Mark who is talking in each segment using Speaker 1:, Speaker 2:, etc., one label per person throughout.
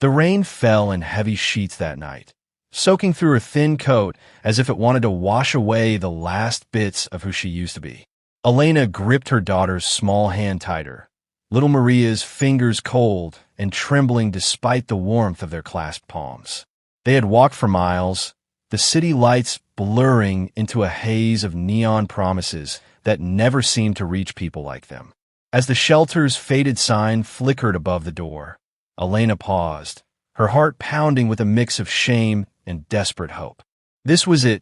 Speaker 1: The rain fell in heavy sheets that night, soaking through her thin coat as if it wanted to wash away the last bits of who she used to be. Elena gripped her daughter's small hand tighter, little Maria's fingers cold and trembling despite the warmth of their clasped palms. They had walked for miles, the city lights blurring into a haze of neon promises that never seemed to reach people like them. As the shelter's faded sign flickered above the door, Elena paused, her heart pounding with a mix of shame and desperate hope. This was it,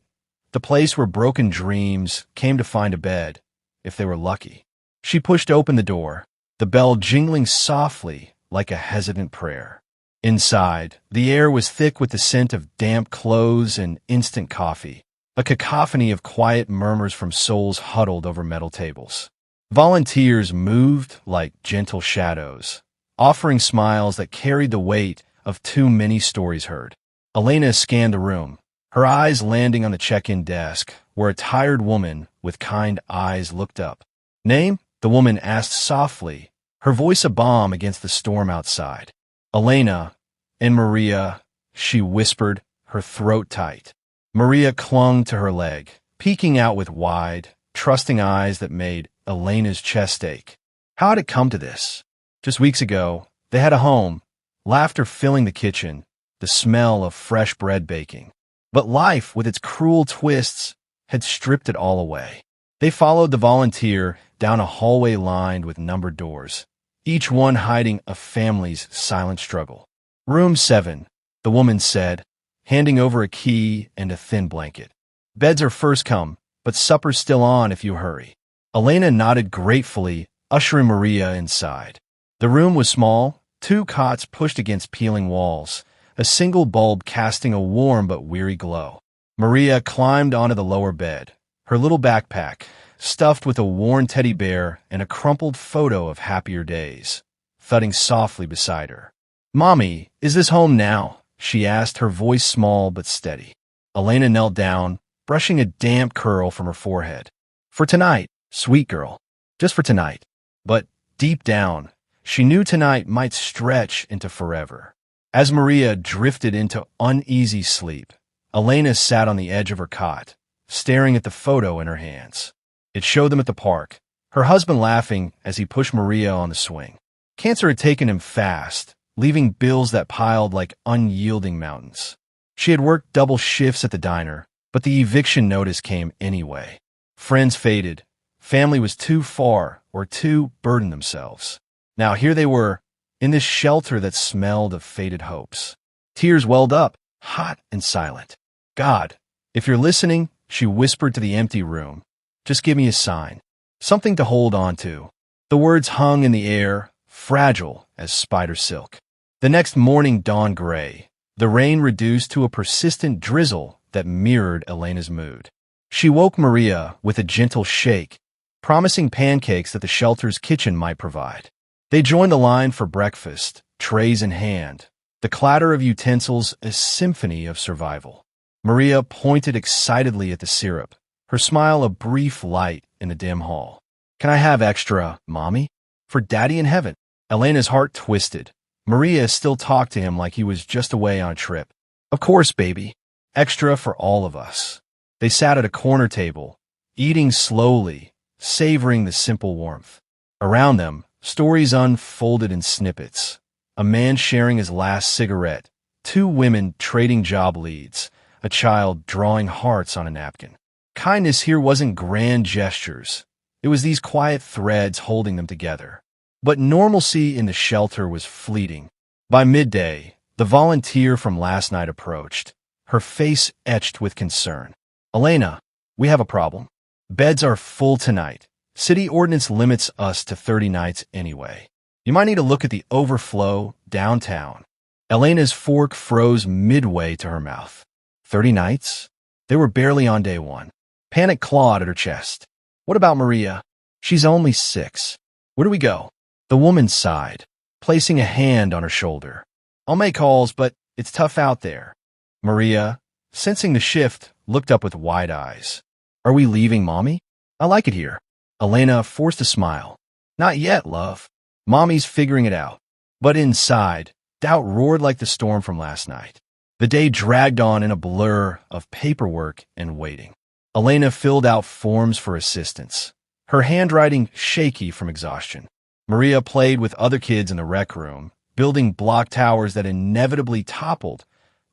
Speaker 1: the place where broken dreams came to find a bed, if they were lucky. She pushed open the door, the bell jingling softly like a hesitant prayer. Inside, the air was thick with the scent of damp clothes and instant coffee, a cacophony of quiet murmurs from souls huddled over metal tables. Volunteers moved like gentle shadows, offering smiles that carried the weight of too many stories heard. Elena scanned the room, her eyes landing on the check-in desk, where a tired woman with kind eyes looked up. "Name?" the woman asked softly, her voice a bomb against the storm outside. "Elena and Maria," she whispered, her throat tight. Maria clung to her leg, peeking out with wide, trusting eyes that made Elena's chest ache. How had it come to this? Just weeks ago, they had a home, laughter filling the kitchen, the smell of fresh bread baking. But life, with its cruel twists, had stripped it all away. They followed the volunteer down a hallway lined with numbered doors, each one hiding a family's silent struggle. "Room 7, the woman said, handing over a key and a thin blanket. "Beds are first come, but supper's still on if you hurry." Elena nodded gratefully, ushering Maria inside. The room was small, 2 cots pushed against peeling walls, a single bulb casting a warm but weary glow. Maria climbed onto the lower bed, her little backpack stuffed with a worn teddy bear and a crumpled photo of happier days, thudding softly beside her. "Mommy, is this home now?" she asked, her voice small but steady. Elena knelt down, brushing a damp curl from her forehead. "For tonight, sweet girl, just for tonight." But deep down, she knew tonight might stretch into forever. As Maria drifted into uneasy sleep, Elena sat on the edge of her cot, staring at the photo in her hands. It showed them at the park, her husband laughing as he pushed Maria on the swing. Cancer had taken him fast, leaving bills that piled like unyielding mountains. She had worked double shifts at the diner, but the eviction notice came anyway. Friends faded. Family was too far or too burdened themselves. Now here they were, in this shelter that smelled of faded hopes. Tears welled up, hot and silent. "God, if you're listening," she whispered to the empty room, "just give me a sign. Something to hold on to." The words hung in the air, fragile as spider silk. The next morning dawned gray, the rain reduced to a persistent drizzle that mirrored Elena's mood. She woke Maria with a gentle shake, promising pancakes that the shelter's kitchen might provide. They joined the line for breakfast, trays in hand, the clatter of utensils a symphony of survival. Maria pointed excitedly at the syrup, her smile a brief light in the dim hall. "Can I have extra, Mommy? For Daddy in heaven." Elena's heart twisted. Maria still talked to him like he was just away on a trip. "Of course, baby. Extra for all of us." They sat at a corner table, eating slowly, savoring the simple warmth. Around them, stories unfolded in snippets. A man sharing his last cigarette, 2 women trading job leads, a child drawing hearts on a napkin. Kindness here wasn't grand gestures. It was these quiet threads holding them together. But normalcy in the shelter was fleeting. By midday, the volunteer from last night approached, her face etched with concern. "Elena, we have a problem. Beds are full tonight. City ordinance limits us to 30 nights anyway. You might need to look at the overflow downtown." Elena's fork froze midway to her mouth. 30 nights? They were barely on day 1. Panic clawed at her chest. "What about Maria? She's only 6. Where do we go?" The woman sighed, placing a hand on her shoulder. "I'll make calls, but it's tough out there." Maria, sensing the shift, looked up with wide eyes. "Are we leaving, Mommy? I like it here." Elena forced a smile. "Not yet, love. Mommy's figuring it out." But inside, Doubt roared like the storm from last night. The day dragged on in a blur of paperwork and waiting. Elena filled out forms for assistance, her handwriting shaky from exhaustion. Maria played with other kids in the rec room, building block towers that inevitably toppled,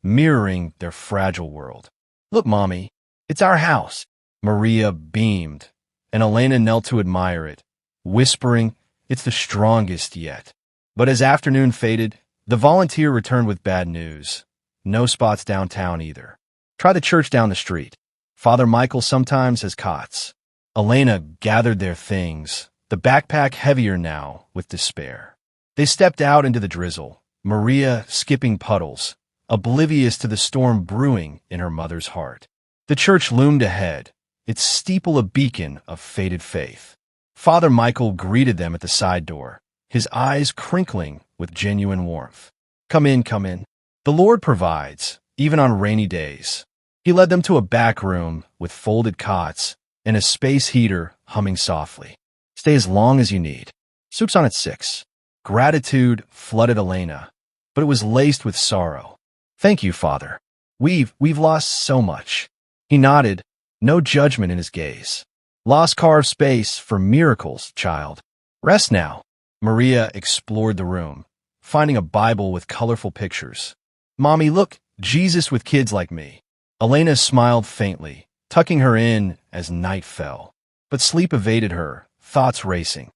Speaker 1: mirroring their fragile world. "Look, Mommy, it's our house." Maria beamed, and Elena knelt to admire it, whispering, "It's the strongest yet." But as afternoon faded, the volunteer returned with bad news. No spots downtown either. Try the church down the street. Father Michael sometimes has cots. Elena gathered their things, the backpack heavier now with despair. They stepped out into the drizzle, Maria skipping puddles, oblivious to the storm brewing in her mother's heart. The church loomed ahead, its steeple a beacon of faded faith. Father Michael greeted them at the side door, his eyes crinkling with genuine warmth. Come in, come in. The Lord provides, even on rainy days." He led them to a back room with folded cots and a space heater humming softly. "Stay as long as you need. Soup's on at 6. Gratitude flooded Elena, but it was laced with sorrow. "Thank you, Father. We've lost so much." He nodded, no judgment in his gaze. "Lost carved space for miracles, child. Rest now." Maria explored the room, finding a Bible with colorful pictures. "Mommy, look, Jesus with kids like me." Elena smiled faintly, tucking her in as night fell. But sleep evaded her, thoughts racing.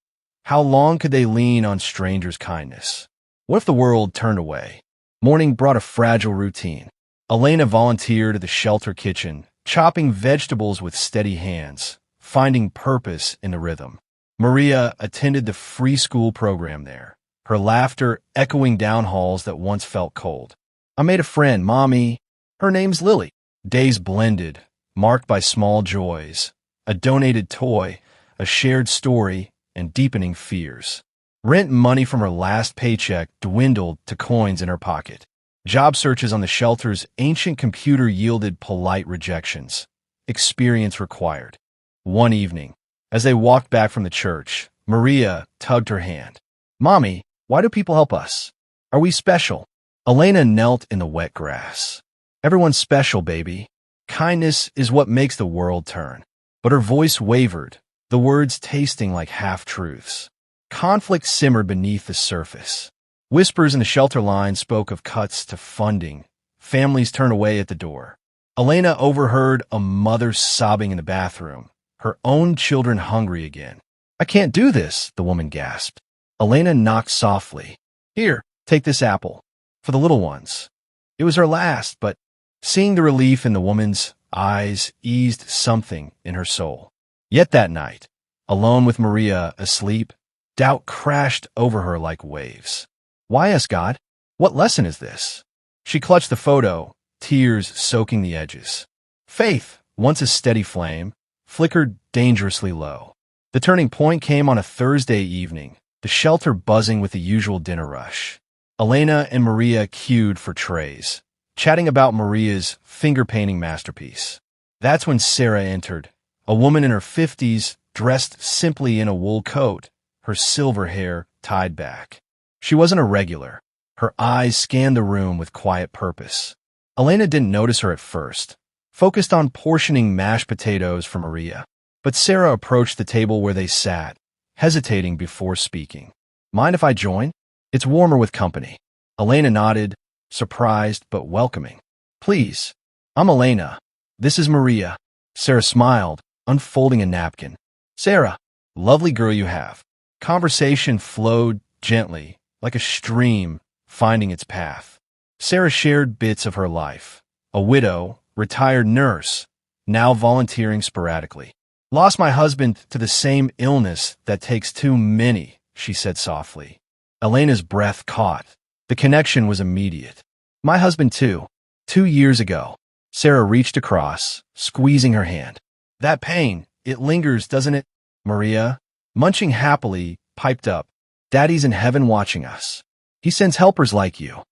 Speaker 1: How long could they lean on strangers' kindness? What if the world turned away? Morning brought a fragile routine. Elena volunteered at the shelter kitchen, chopping vegetables with steady hands, finding purpose in the rhythm. Maria attended the free school program there, her laughter echoing down halls that once felt cold. "I made a friend, Mommy. Her name's Lily." Days blended, marked by small joys, a donated toy, a shared story, and deepening fears. Rent money from her last paycheck dwindled to coins in her pocket. Job searches on the shelter's ancient computer yielded polite rejections. Experience required. One evening, as they walked back from the church, Maria tugged her hand. "Mommy, why do people help us? Are we special?" Elena knelt in the wet grass. "Everyone's special, baby. Kindness is what makes the world turn." But her voice wavered, the words tasting like half-truths. Conflict simmered beneath the surface. Whispers in the shelter line spoke of cuts to funding. Families turned away at the door. Elena overheard a mother sobbing in the bathroom, her own children hungry again. "I can't do this," the woman gasped. Elena knocked softly. "Here, take this apple. For the little ones." It was her last, but seeing the relief in the woman's eyes eased something in her soul. Yet that night, alone with Maria asleep, doubt crashed over her like waves. Why us, God? What lesson is this? She clutched the photo, tears soaking the edges. Faith, once a steady flame, flickered dangerously low. The turning point came on a Thursday evening, the shelter buzzing with the usual dinner rush. Elena and Maria queued for trays, chatting about Maria's finger-painting masterpiece. That's when Sarah entered, a woman in her 50s, dressed simply in a wool coat, her silver hair tied back. She wasn't a regular. Her eyes scanned the room with quiet purpose. Elena didn't notice her at first, focused on portioning mashed potatoes for Maria. But Sarah approached the table where they sat, hesitating before speaking. "Mind if I join? It's warmer with company." Elena nodded, surprised but welcoming. "Please. I'm Elena. This is Maria." Sarah smiled, unfolding a napkin. "Sarah, lovely girl you have." Conversation flowed gently, like a stream finding its path. Sarah shared bits of her life. A widow, retired nurse, now volunteering sporadically. "Lost my husband to the same illness that takes too many," she said softly. Elena's breath caught. The connection was immediate. "My husband too. 2 years ago." Sarah reached across, squeezing her hand. "That pain, it lingers, doesn't it?" Maria, munching happily, piped up. "Daddy's in heaven watching us. He sends helpers like you."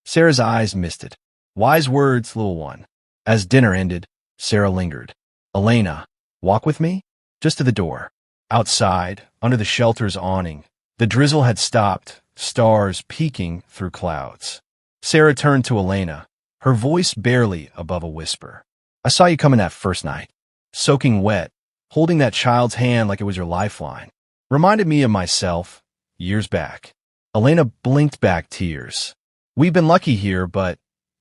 Speaker 1: Sarah's eyes misted. "Wise words, little one." As dinner ended, Sarah lingered. "Elena, walk with me?" Just to the door. Outside, under the shelter's awning, The drizzle had stopped, stars peeking through clouds. Sarah turned to Elena, her voice barely above a whisper. I saw you coming that first night, soaking wet, holding that child's hand like it was your lifeline. Reminded me of myself, years back. Elena blinked back tears. We've been lucky here, but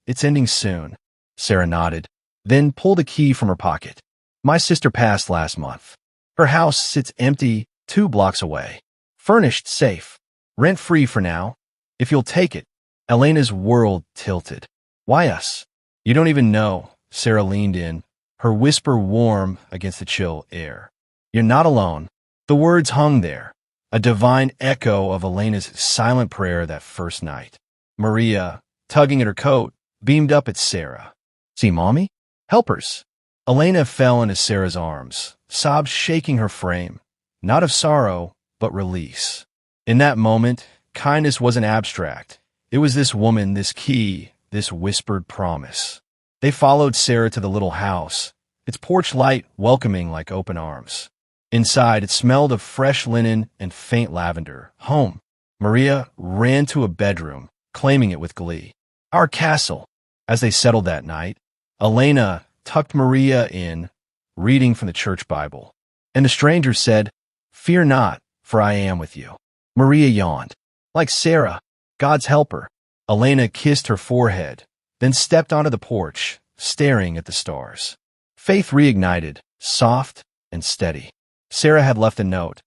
Speaker 1: it's ending soon. Sarah nodded, then pulled a key from her pocket. My sister passed last month. Her house sits empty 2 blocks away. Furnished, safe. Rent-free for now. If you'll take it. Elena's world tilted. Why us? You don't even know. Sarah leaned in, her whisper warm against the chill air. You're not alone. The words hung there, a divine echo of Elena's silent prayer that first night. Maria, tugging at her coat, beamed up at Sarah. See, Mommy? Helpers. Elena fell into Sarah's arms, sobs shaking her frame, not of sorrow, but release. In that moment, kindness wasn't abstract. It was this woman, this key, this whispered promise. They followed Sarah to the little house, its porch light welcoming like open arms. Inside, it smelled of fresh linen and faint lavender. Home. Maria ran to a bedroom, claiming it with glee. Our castle. As they settled that night, Elena tucked Maria in, reading from the church Bible. And the stranger said, Fear not, for I am with you. Maria yawned. Like Sarah, God's helper. Elena kissed her forehead, then stepped onto the porch, staring at the stars. Faith reignited, soft and steady. Sarah had left a note.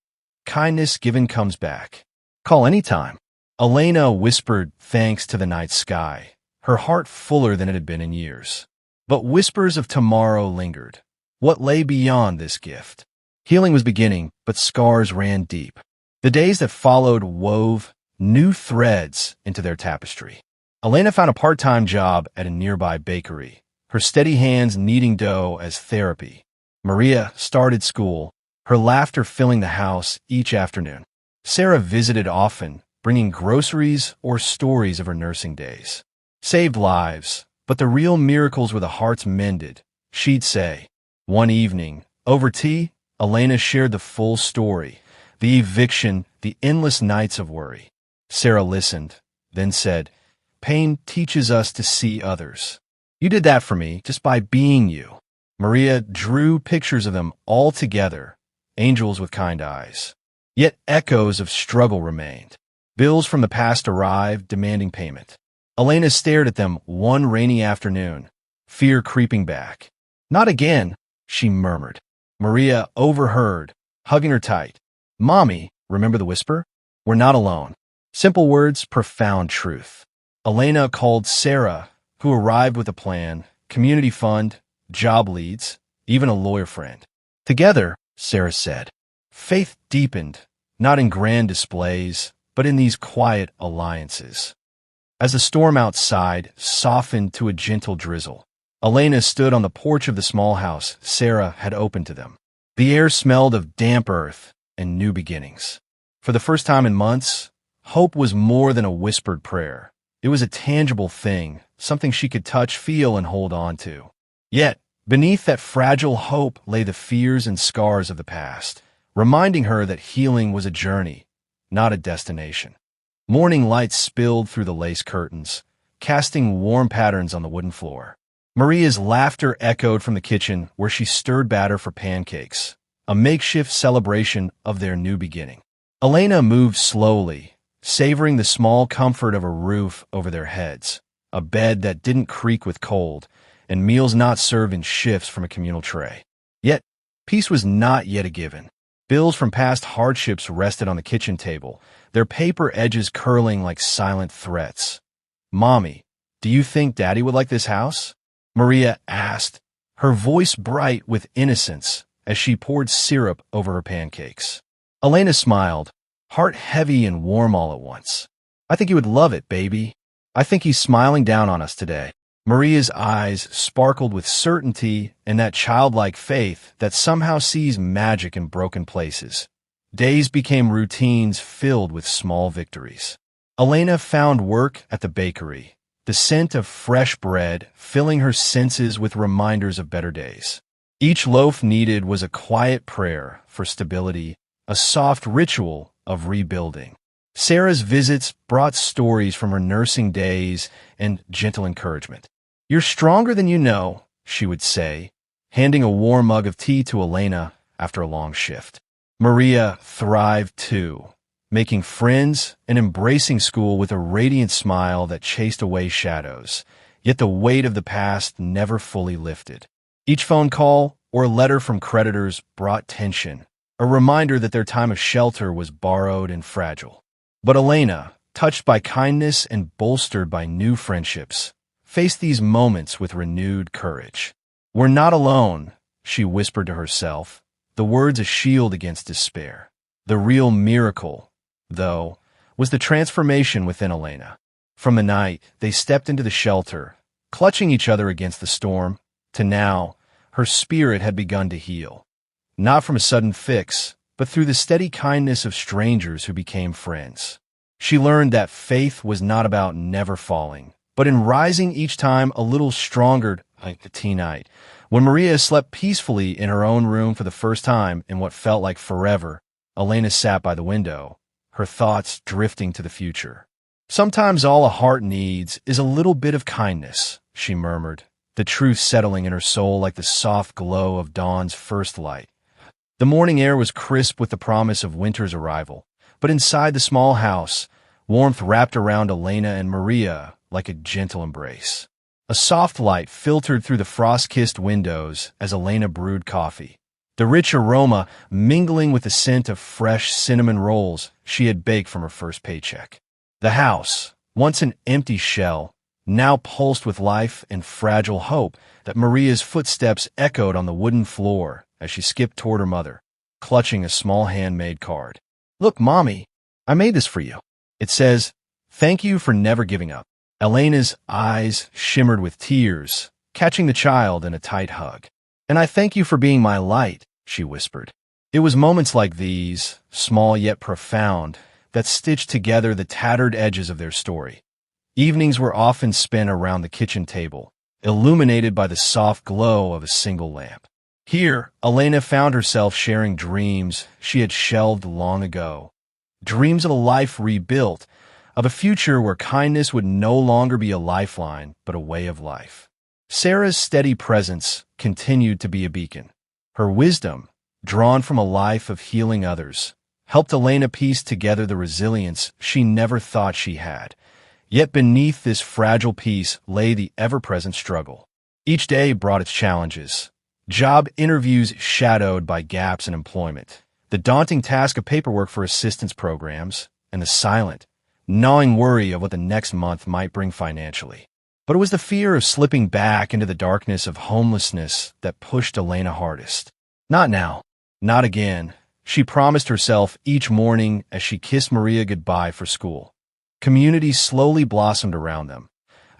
Speaker 1: Kindness given comes back. Call anytime. Elena whispered thanks to the night sky, her heart fuller than it had been in years. But whispers of tomorrow lingered. What lay beyond this gift? Healing was beginning, but scars ran deep. The days that followed wove new threads into their tapestry. Elena found a part-time job at a nearby bakery, her steady hands kneading dough as therapy. Maria started school, her laughter filling the house each afternoon. Sarah visited often, bringing groceries or stories of her nursing days. Saved lives, but the real miracles were the hearts mended, she'd say. One evening, over tea, Elena shared the full story, the eviction, the endless nights of worry. Sarah listened, then said, Pain teaches us to see others. You did that for me just by being you. Maria drew pictures of them all together, angels with kind eyes. Yet echoes of struggle remained. Bills from the past arrived, demanding payment. Elena stared at them one rainy afternoon, fear creeping back. Not again, she murmured. Maria overheard, hugging her tight. Mommy, remember the whisper? We're not alone. Simple words, profound truth. Elena called Sarah, who arrived with a plan, community fund, job leads, even a lawyer friend. Together, Sarah said, faith deepened, not in grand displays, but in these quiet alliances. As the storm outside softened to a gentle drizzle, Elena stood on the porch of the small house Sarah had opened to them. The air smelled of damp earth and new beginnings. For the first time in months, hope was more than a whispered prayer. It was a tangible thing, something she could touch, feel, and hold on to. Yet, beneath that fragile hope lay the fears and scars of the past, reminding her that healing was a journey, not a destination. Morning light spilled through the lace curtains, casting warm patterns on the wooden floor. Maria's laughter echoed from the kitchen where she stirred batter for pancakes, a makeshift celebration of their new beginning. Elena moved slowly, savoring the small comfort of a roof over their heads, a bed that didn't creak with cold, and meals not served in shifts from a communal tray. Yet, peace was not yet a given. Bills from past hardships rested on the kitchen table, their paper edges curling like silent threats. Mommy, do you think Daddy would like this house? Maria asked, her voice bright with innocence as she poured syrup over her pancakes. Elena smiled, heart heavy and warm all at once. I think he would love it, baby. I think he's smiling down on us today. Maria's eyes sparkled with certainty and that childlike faith that somehow sees magic in broken places. Days became routines filled with small victories. Elena found work at the bakery, the scent of fresh bread filling her senses with reminders of better days. Each loaf needed was a quiet prayer for stability, a soft ritual of rebuilding. Sarah's visits brought stories from her nursing days and gentle encouragement. "You're stronger than you know," she would say, handing a warm mug of tea to Elena after a long shift. Maria thrived too, making friends and embracing school with a radiant smile that chased away shadows. Yet the weight of the past never fully lifted. Each phone call or letter from creditors brought tension, a reminder that their time of shelter was borrowed and fragile. But Elena, touched by kindness and bolstered by new friendships, faced these moments with renewed courage. "We're not alone," she whispered to herself, the words a shield against despair. The real miracle, though, was the transformation within Elena. From the night they stepped into the shelter, clutching each other against the storm, to now, her spirit had begun to heal. Not from a sudden fix, but through the steady kindness of strangers who became friends. She learned that faith was not about never falling, but in rising each time a little stronger, like the tea night. When Maria slept peacefully in her own room for the first time in what felt like forever, Elena sat by the window, her thoughts drifting to the future. "Sometimes all a heart needs is a little bit of kindness," she murmured, the truth settling in her soul like the soft glow of dawn's first light. The morning air was crisp with the promise of winter's arrival, but inside the small house, warmth wrapped around Elena and Maria like a gentle embrace. A soft light filtered through the frost-kissed windows as Elena brewed coffee, the rich aroma mingling with the scent of fresh cinnamon rolls she had baked from her first paycheck. The house, once an empty shell, now pulsed with life and fragile hope that Maria's footsteps echoed on the wooden floor as she skipped toward her mother, clutching a small handmade card. "Look, Mommy, I made this for you. It says, 'Thank you for never giving up.'" Elena's eyes shimmered with tears, catching the child in a tight hug. "And I thank you for being my light," she whispered. It was moments like these, small yet profound, that stitched together the tattered edges of their story. Evenings were often spent around the kitchen table, illuminated by the soft glow of a single lamp. Here, Elena found herself sharing dreams she had shelved long ago. Dreams of a life rebuilt, of a future where kindness would no longer be a lifeline, but a way of life. Sarah's steady presence continued to be a beacon. Her wisdom, drawn from a life of healing others, helped Elena piece together the resilience she never thought she had. Yet beneath this fragile peace lay the ever-present struggle. Each day brought its challenges. Job interviews shadowed by gaps in employment, the daunting task of paperwork for assistance programs, and the silent, gnawing worry of what the next month might bring financially. But it was the fear of slipping back into the darkness of homelessness that pushed Elena hardest. Not now. Not again. She promised herself each morning as she kissed Maria goodbye for school. Communities slowly blossomed around them.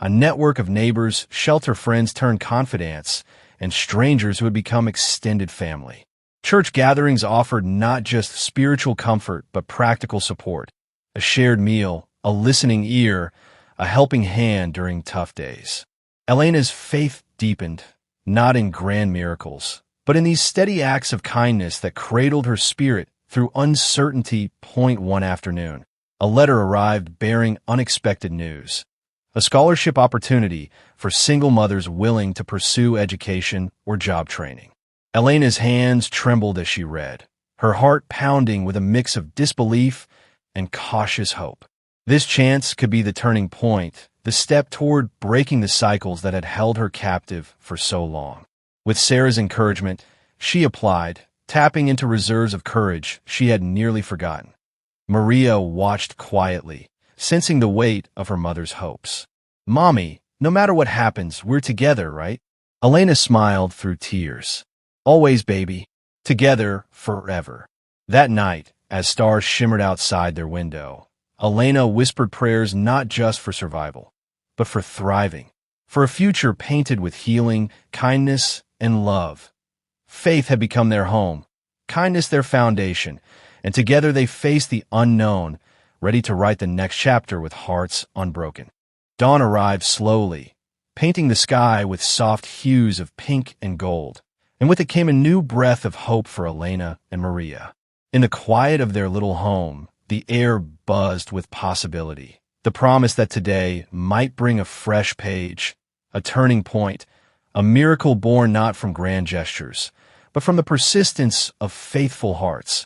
Speaker 1: A network of neighbors, shelter friends turned confidants, and strangers who had become extended family. Church gatherings offered not just spiritual comfort, but practical support. A shared meal, a listening ear, a helping hand during tough days. Elena's faith deepened, not in grand miracles, but in these steady acts of kindness that cradled her spirit through uncertainty. One afternoon, a letter arrived bearing unexpected news. A scholarship opportunity for single mothers willing to pursue education or job training. Elena's hands trembled as she read, her heart pounding with a mix of disbelief and cautious hope. This chance could be the turning point, the step toward breaking the cycles that had held her captive for so long. With Sarah's encouragement, she applied, tapping into reserves of courage she had nearly forgotten. Maria watched quietly, sensing the weight of her mother's hopes. "Mommy, no matter what happens, we're together, right?" Elena smiled through tears. "Always, baby. Together, forever." That night, as stars shimmered outside their window, Elena whispered prayers not just for survival, but for thriving, for a future painted with healing, kindness, and love. Faith had become their home, kindness their foundation, and together they faced the unknown, ready to write the next chapter with hearts unbroken. Dawn arrived slowly, painting the sky with soft hues of pink and gold, and with it came a new breath of hope for Elena and Maria. In the quiet of their little home, The air buzzed with possibility. The promise that today might bring a fresh page, a turning point, a miracle born not from grand gestures, but from the persistence of faithful hearts.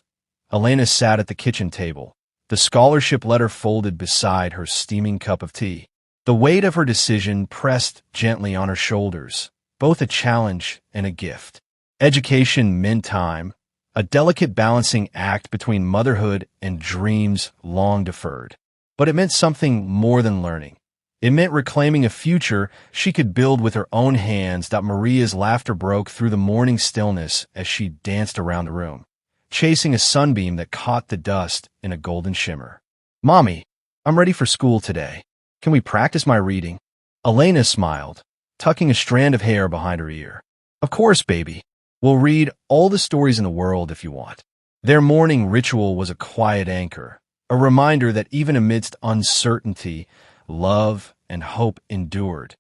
Speaker 1: Elena sat at the kitchen table, the scholarship letter folded beside her steaming cup of tea. The weight of her decision pressed gently on her shoulders, both a challenge and a gift. Education meant time, a delicate balancing act between motherhood and dreams long deferred. But it meant something more than learning. It meant reclaiming a future she could build with her own hands. Maria's laughter broke through the morning stillness as she danced around the room, chasing a sunbeam that caught the dust in a golden shimmer. "Mommy, I'm ready for school today. Can we practice my reading?" Elena smiled, tucking a strand of hair behind her ear. "Of course, baby. We'll read all the stories in the world if you want." Their morning ritual was a quiet anchor, a reminder that even amidst uncertainty, love and hope endured.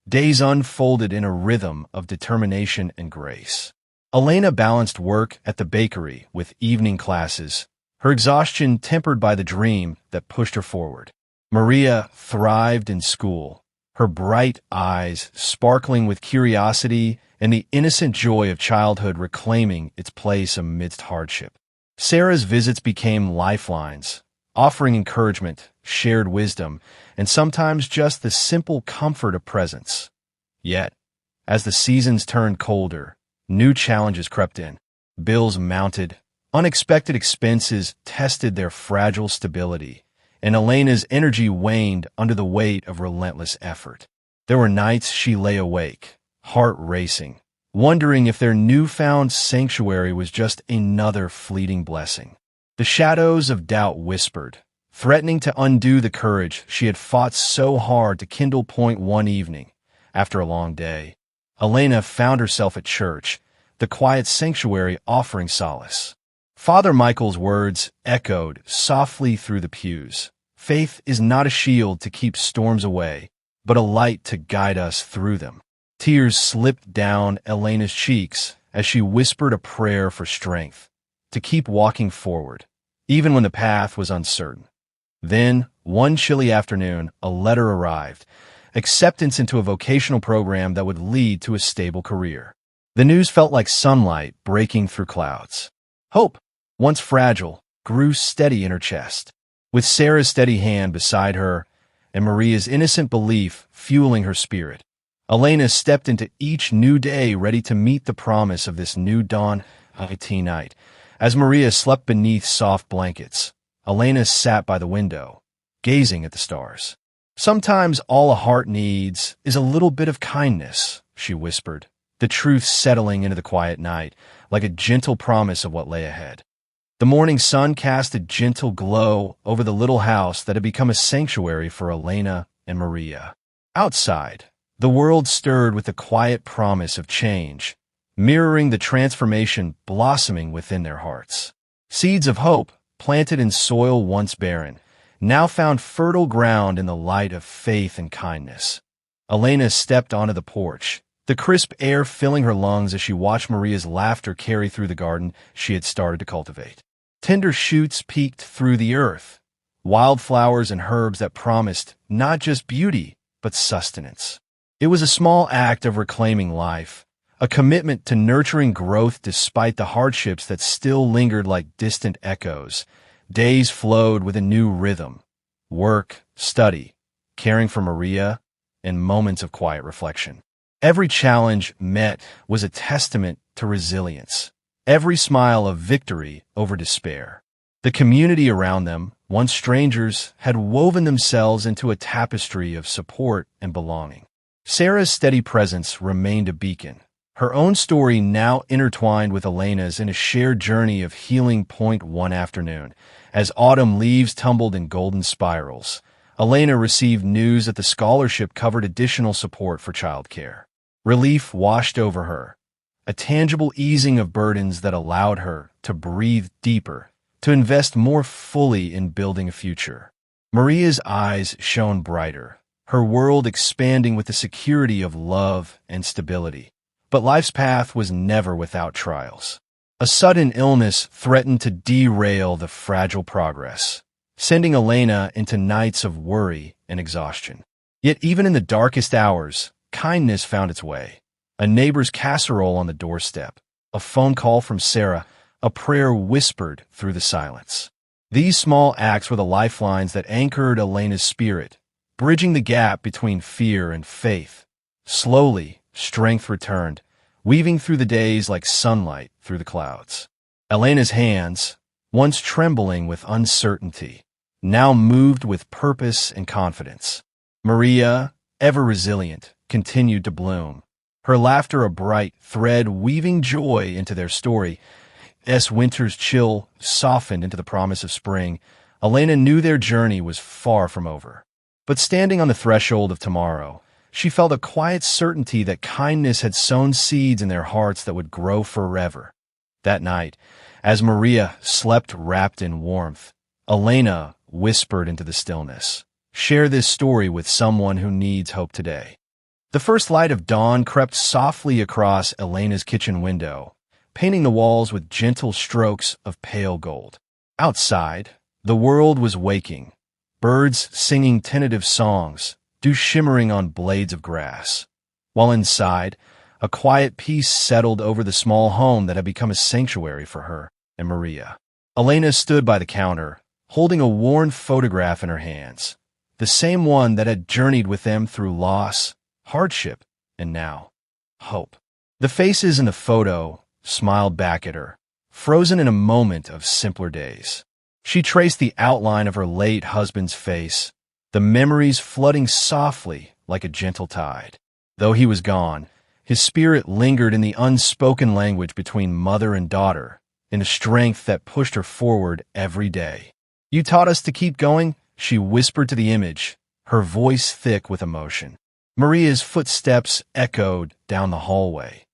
Speaker 1: Days unfolded in a rhythm of determination and grace. Elena balanced work at the bakery with evening classes, her exhaustion tempered by the dream that pushed her forward. Maria thrived in school, her bright eyes sparkling with curiosity and the innocent joy of childhood reclaiming its place amidst hardship. Sarah's visits became lifelines, offering encouragement, shared wisdom, and sometimes just the simple comfort of presence. Yet, as the seasons turned colder, new challenges crept in. Bills mounted, unexpected expenses tested their fragile stability, and Elena's energy waned under the weight of relentless effort. There were nights she lay awake, heart racing, wondering if their newfound sanctuary was just another fleeting blessing. The shadows of doubt whispered, threatening to undo the courage she had fought so hard to kindle. One evening, after a long day, Elena found herself at church, the quiet sanctuary offering solace. Father Michael's words echoed softly through the pews. "Faith is not a shield to keep storms away, but a light to guide us through them." Tears slipped down Elena's cheeks as she whispered a prayer for strength, to keep walking forward, even when the path was uncertain. Then, one chilly afternoon, a letter arrived, acceptance into a vocational program that would lead to a stable career. The news felt like sunlight breaking through clouds. Hope, once fragile, grew steady in her chest. With Sarah's steady hand beside her and Maria's innocent belief fueling her spirit, Elena stepped into each new day ready to meet the promise of this new dawn. Night, as Maria slept beneath soft blankets, Elena sat by the window, gazing at the stars. "Sometimes all a heart needs is a little bit of kindness," she whispered, the truth settling into the quiet night like a gentle promise of what lay ahead. The morning sun cast a gentle glow over the little house that had become a sanctuary for Elena and Maria. Outside, the world stirred with the quiet promise of change, mirroring the transformation blossoming within their hearts. Seeds of hope, planted in soil once barren, now found fertile ground in the light of faith and kindness. Elena stepped onto the porch, the crisp air filling her lungs as she watched Maria's laughter carry through the garden she had started to cultivate. Tender shoots peeked through the earth, wildflowers and herbs that promised not just beauty, but sustenance. It was a small act of reclaiming life, a commitment to nurturing growth despite the hardships that still lingered like distant echoes. Days flowed with a new rhythm: work, study, caring for Maria, and moments of quiet reflection. Every challenge met was a testament to resilience, every smile a victory over despair. The community around them, once strangers, had woven themselves into a tapestry of support and belonging. Sarah's steady presence remained a beacon, her own story now intertwined with Elena's in a shared journey of healing. One afternoon, as autumn leaves tumbled in golden spirals, Elena received news that the scholarship covered additional support for childcare. Relief washed over her, a tangible easing of burdens that allowed her to breathe deeper, to invest more fully in building a future. Maria's eyes shone brighter, her world expanding with the security of love and stability. But life's path was never without trials. A sudden illness threatened to derail the fragile progress. sending Elena into nights of worry and exhaustion. Yet even in the darkest hours, kindness found its way. A neighbor's casserole on the doorstep, a phone call from Sarah, a prayer whispered through the silence. These small acts were the lifelines that anchored Elena's spirit, bridging the gap between fear and faith. Slowly, strength returned, weaving through the days like sunlight through the clouds. Elena's hands, once trembling with uncertainty, now moved with purpose and confidence. Maria, ever resilient, continued to bloom, her laughter a bright thread weaving joy into their story. As winter's chill softened into the promise of spring, Elena knew their journey was far from over. But standing on the threshold of tomorrow, she felt a quiet certainty that kindness had sown seeds in their hearts that would grow forever. That night, as Maria slept wrapped in warmth, Elena whispered into the stillness, "Share this story with someone who needs hope today." The first light of dawn crept softly across Elena's kitchen window, painting the walls with gentle strokes of pale gold. Outside, the world was waking, birds singing tentative songs, dew shimmering on blades of grass. While inside, a quiet peace settled over the small home that had become a sanctuary for her and Maria. Elena stood by the counter, holding a worn photograph in her hands, the same one that had journeyed with them through loss, hardship, and now, hope. The faces in the photo smiled back at her, frozen in a moment of simpler days. She traced the outline of her late husband's face, the memories flooding softly like a gentle tide. Though he was gone, his spirit lingered in the unspoken language between mother and daughter, in a strength that pushed her forward every day. "You taught us to keep going," she whispered to the image, her voice thick with emotion. Maria's footsteps echoed down the hallway,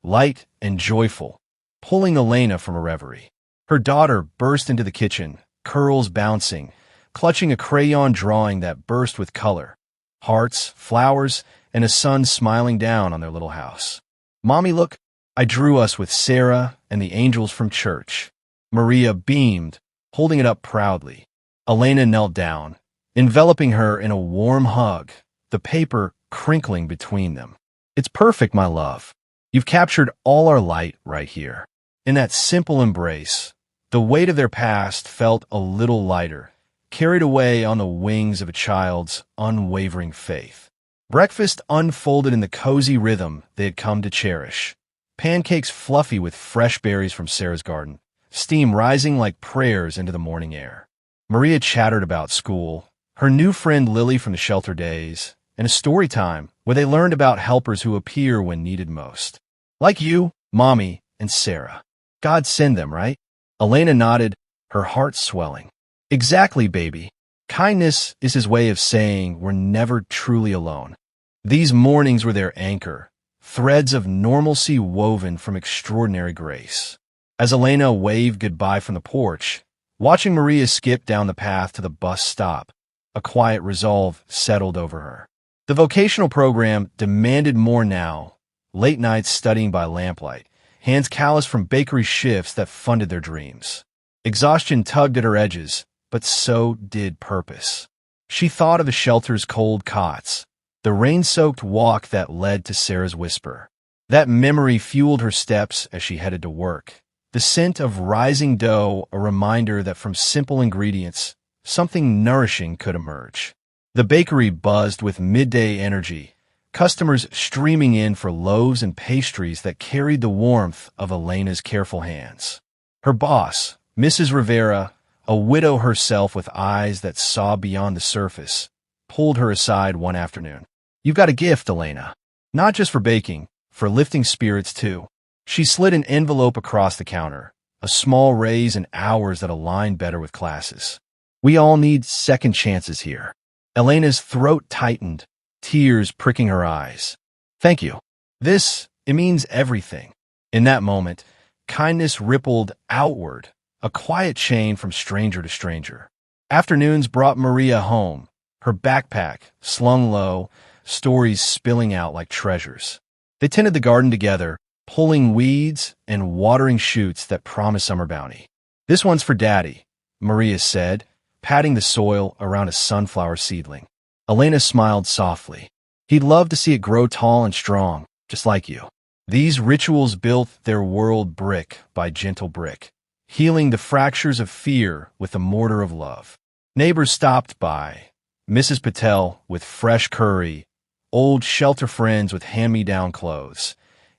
Speaker 1: light and joyful, pulling Elena from a reverie. Her daughter burst into the kitchen, curls bouncing, clutching a crayon drawing that burst with color, hearts, flowers, and a sun smiling down on their little house. "Mommy, look, I drew us with Sarah and the angels from church." Maria beamed, holding it up proudly. Elena knelt down, enveloping her in a warm hug, the paper crinkling between them. "It's perfect, my love. You've captured all our light right here." In that simple embrace, the weight of their past felt a little lighter, carried away on the wings of a child's unwavering faith. Breakfast unfolded in the cozy rhythm they had come to cherish. Pancakes fluffy with fresh berries from Sarah's garden, steam rising like prayers into the morning air. Maria chattered about school, her new friend Lily from the shelter days, and a story time where they learned about helpers who appear when needed most. "Like you, Mommy, and Sarah. God send them, right?" Elena nodded, her heart swelling. "Exactly, baby. Kindness is his way of saying we're never truly alone." These mornings were their anchor, threads of normalcy woven from extraordinary grace. As Elena waved goodbye from the porch, watching Maria skip down the path to the bus stop, a quiet resolve settled over her. The vocational program demanded more now, late nights studying by lamplight, hands calloused from bakery shifts that funded their dreams. Exhaustion tugged at her edges, but so did purpose. She thought of the shelter's cold cots, the rain-soaked walk that led to Sarah's whisper. That memory fueled her steps as she headed to work. The scent of rising dough, a reminder that from simple ingredients, something nourishing could emerge. The bakery buzzed with midday energy, customers streaming in for loaves and pastries that carried the warmth of Elena's careful hands. Her boss, Mrs. Rivera, a widow herself with eyes that saw beyond the surface, pulled her aside one afternoon. "You've got a gift, Elena. Not just for baking, for lifting spirits too." She slid an envelope across the counter, a small raise in hours that aligned better with classes. "We all need second chances here." Elena's throat tightened, tears pricking her eyes. "Thank you. It means everything." In that moment, kindness rippled outward, a quiet chain from stranger to stranger. Afternoons brought Maria home, her backpack slung low, stories spilling out like treasures. They tended the garden together, pulling weeds and watering shoots that promised summer bounty. "This one's for Daddy," Maria said, patting the soil around a sunflower seedling. Elena smiled softly. He'd love to see it grow tall and strong, just like you. These rituals built their world brick by gentle brick, healing the fractures of fear with a mortar of love. Neighbors stopped by, Mrs. Patel with fresh curry, old shelter friends with hand-me-down clothes.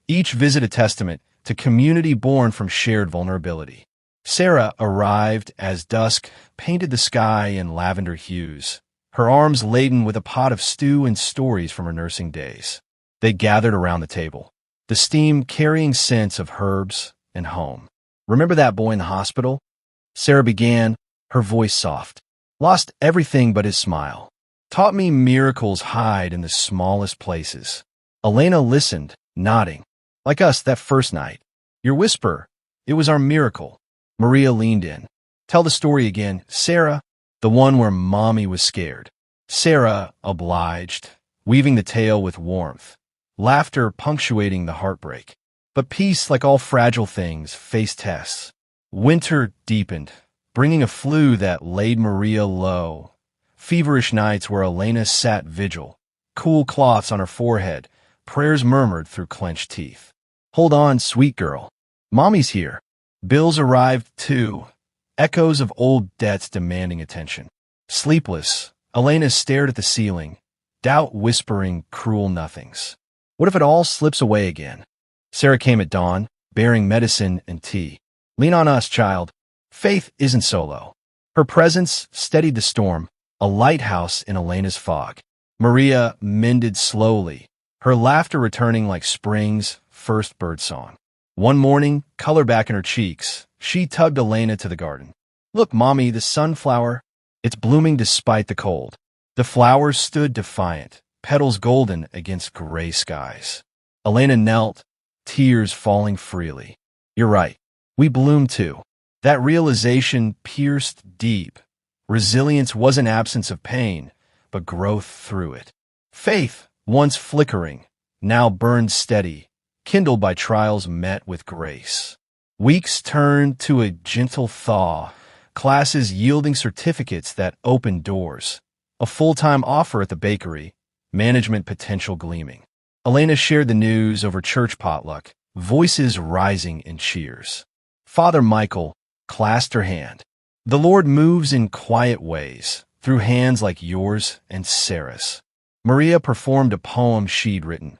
Speaker 1: Each visit a testament to community born from shared vulnerability. Sarah arrived as dusk painted the sky in lavender hues, her arms laden with a pot of stew and stories from her nursing days. They gathered around the table, the steam carrying scents of herbs and home. "Remember that boy in the hospital?" Sarah began, her voice soft. "Lost everything but his smile. Taught me miracles hide in the smallest places." Elena listened, nodding. "Like us that first night. Your whisper, it was our miracle." Maria leaned in. "Tell the story again, Sarah." "The one where Mommy was scared." Sarah obliged, weaving the tale with warmth, laughter punctuating the heartbreak. But peace, like all fragile things, faced tests. Winter deepened, bringing a flu that laid Maria low. Feverish nights where Elena sat vigil, cool cloths on her forehead, prayers murmured through clenched teeth. "Hold on, sweet girl. Mommy's here." Bills arrived, too, echoes of old debts demanding attention. Sleepless, Elena stared at the ceiling, doubt whispering cruel nothings. What if it all slips away again? Sarah came at dawn, bearing medicine and tea. "Lean on us, child. Faith isn't solo." Her presence steadied the storm, a lighthouse in Elena's fog. Maria mended slowly, her laughter returning like spring's first birdsong. One morning, color back in her cheeks, she tugged Elena to the garden. "Look, Mommy, the sunflower. It's blooming despite the cold." The flowers stood defiant, petals golden against gray skies. Elena knelt, tears falling freely. "You're right. We bloom too." That realization pierced deep. Resilience wasn't absence of pain, but growth through it. Faith, once flickering, now burned steady, kindled by trials met with grace. Weeks turned to a gentle thaw, classes yielding certificates that opened doors, a full-time offer at the bakery, management potential gleaming. Elena shared the news over church potluck, voices rising in cheers. Father Michael clasped her hand. "The Lord moves in quiet ways, through hands like yours and Sarah's." Maria performed a poem she'd written.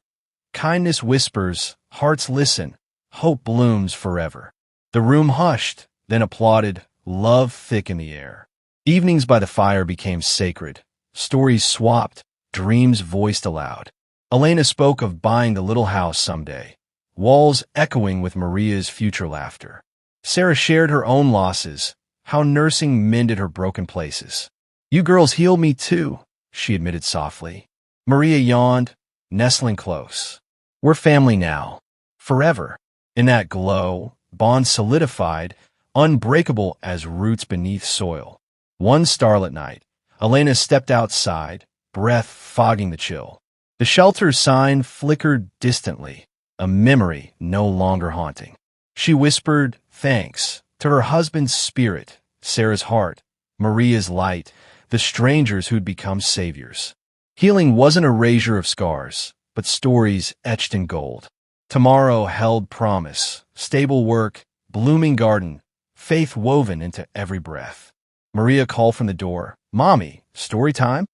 Speaker 1: "Kindness whispers, hearts listen, hope blooms forever." The room hushed, then applauded, love thick in the air. Evenings by the fire became sacred, stories swapped, dreams voiced aloud. Elena spoke of buying the little house someday, walls echoing with Maria's future laughter. Sarah shared her own losses, how nursing mended her broken places. "You girls heal me too," she admitted softly. Maria yawned, nestling close. "We're family now. Forever." In that glow, bonds solidified, unbreakable as roots beneath soil. One starlit night, Elena stepped outside, breath fogging the chill. The shelter sign flickered distantly, a memory no longer haunting. She whispered thanks to her husband's spirit, Sarah's heart, Maria's light, the strangers who'd become saviors. Healing wasn't erasure of scars, but stories etched in gold. Tomorrow held promise, stable work, blooming garden, faith woven into every breath. Maria called from the door, "Mommy, story time?"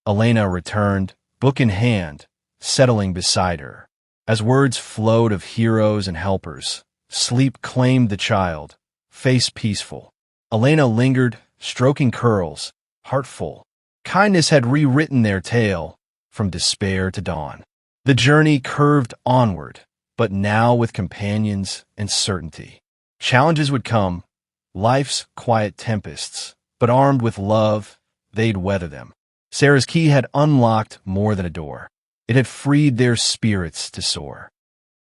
Speaker 1: Elena returned, book in hand, settling beside her. As words flowed of heroes and helpers, sleep claimed the child, face peaceful. Elena lingered, stroking curls, heart full. Kindness had rewritten their tale, from despair to dawn. The journey curved onward, but now with companions and certainty. Challenges would come, life's quiet tempests, but armed with love, they'd weather them. Sarah's key had unlocked more than a door. It had freed their spirits to soar.